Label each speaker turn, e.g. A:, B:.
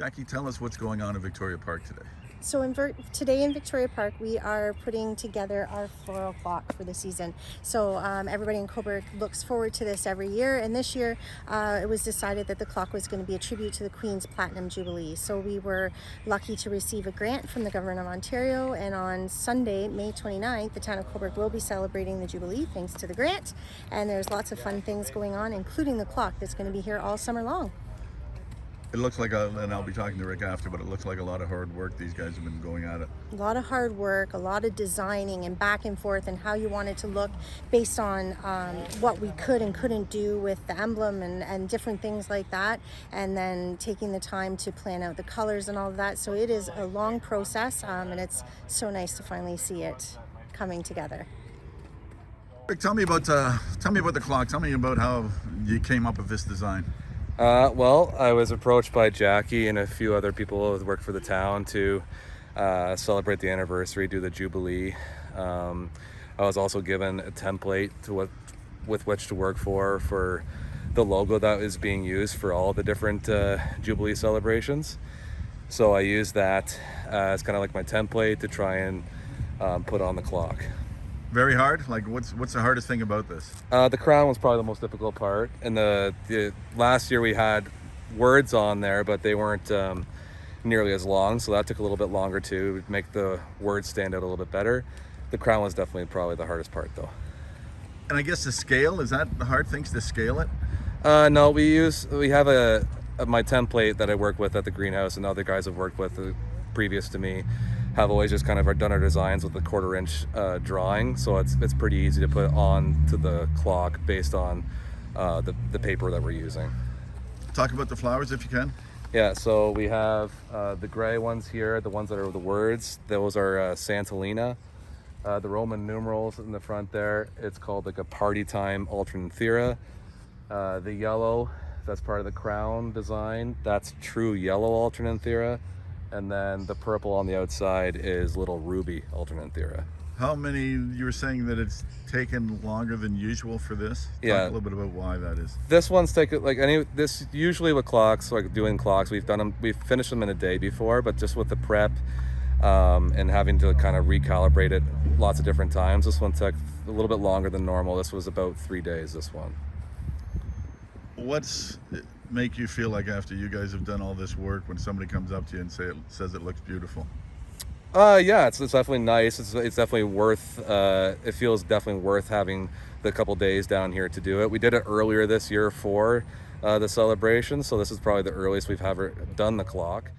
A: Jackie, tell us what's going on in Victoria Park today.
B: So today in Victoria Park, we are putting together our floral clock for the season. So everybody in Cobourg looks forward to this every year. And this year, it was decided that the clock was going to be a tribute to the Queen's Platinum Jubilee. So we were lucky to receive a grant from the Government of Ontario. And on Sunday, May 29th, the town of Cobourg will be celebrating the Jubilee thanks to the grant. And there's lots of fun things going on, including the clock that's going to be here all summer long.
A: It looks like, and I'll be talking to Rick after, but it looks like a lot of hard work. These guys have been going at it.
B: A lot of hard work, a lot of designing and back and forth and how you want it to look based on what we could and couldn't do with the emblem and different things like that. And then taking the time to plan out the colors and all of that. So it is a long process and it's so nice to finally see it coming together.
A: Rick, tell me about the clock. Tell me about how you came up with this design.
C: Well, I was approached by Jackie and a few other people who work for the town to celebrate the anniversary, do the Jubilee. I was also given a template with which to work for the logo that is being used for all the different Jubilee celebrations. So I used that as kind of like my template to try and put on the clock.
A: Very hard? Like, what's the hardest thing about this?
C: The crown was probably the most difficult part. And the last year we had words on there, but they weren't nearly as long, so that took a little bit longer to make the words stand out a little bit better. The crown was definitely probably the hardest part, though.
A: And I guess the scale, is that the hard things to scale it?
C: No, we have my template that I work with at the greenhouse, and other guys have worked with previous to me have always just kind of done our designs with the 1/4 inch drawing, so it's pretty easy to put on to the clock based on the paper that we're using.
A: Talk about the flowers if you can.
C: Yeah, so we have the gray ones here, the ones that are the words. Those are Santalina. The Roman numerals in the front there, it's called like a party time alternanthera. The yellow, that's part of the crown design, that's true yellow alternanthera. And then the purple on the outside is little ruby alternanthera.
A: How many, you were saying that it's taken longer than usual for this?
C: Yeah.
A: Talk a little bit about why that is.
C: This one's taken, usually with clocks, like doing clocks, we've finished them in a day before, but just with the prep and having to kind of recalibrate it lots of different times, this one took a little bit longer than normal. This was about 3 days, this one.
A: What's it make you feel like after you guys have done all this work when somebody comes up to you and says it looks beautiful?
C: Yeah, it's definitely nice. It's definitely worth, it feels definitely worth having the couple days down here to do it. We did it earlier this year for the celebration, so this is probably the earliest we've ever done the clock.